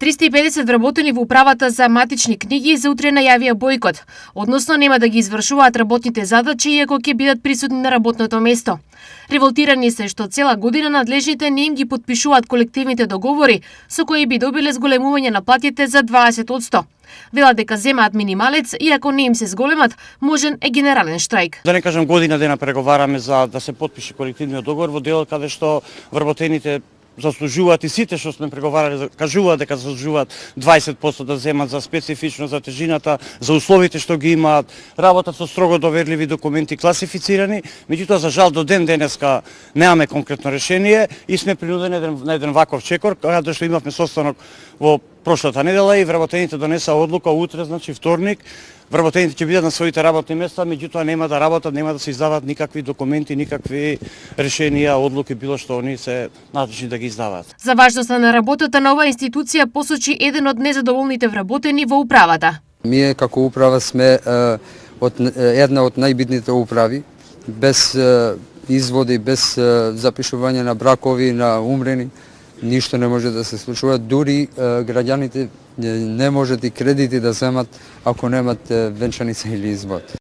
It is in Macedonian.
350 вработени во управата за матични книги за утре најавија бојкот, односно нема да ги извршуваат работните задачи иако ќе бидат присутни на работното место. Револтирани се што цела година надлежните не им ги потпишуваат колективните договори со кои би добиле зголемување на платите за 20%. Велат дека земаат минималец, иако не им се зголемат, можен е генерален штрајк. Да не кажам година дена преговараме за да се потпише колективниот договор во делот каде што вработените заслужуваат и сите што сме преговарале кажуваат дека заслужуваат 20% да земат за специфично за тежината, за условите што ги имаат, работат со строго доверливи документи класифицирани, меѓутоа за жал до ден денеска немаме конкретно решение и сме принудени на еден ваков чекор, каде што имавме состанок во прошлата недела и вработените донеса одлука утре, значи вторник, вработените ќе бидат на своите работни места, меѓутоа нема да работат, нема да се издаваат никакви документи, никакви решенија, одлуки, било што они се надлежни да ги издаваат. За важноста на работата на оваа институција посочи еден од незадоволните вработени во управата. Ние како управа сме една од најбитните управи, без изводи, без запишување на бракови, на умрени, ништо не може да се случува, дури граѓаните не можат и кредити да земат ако немат венчаница или извод.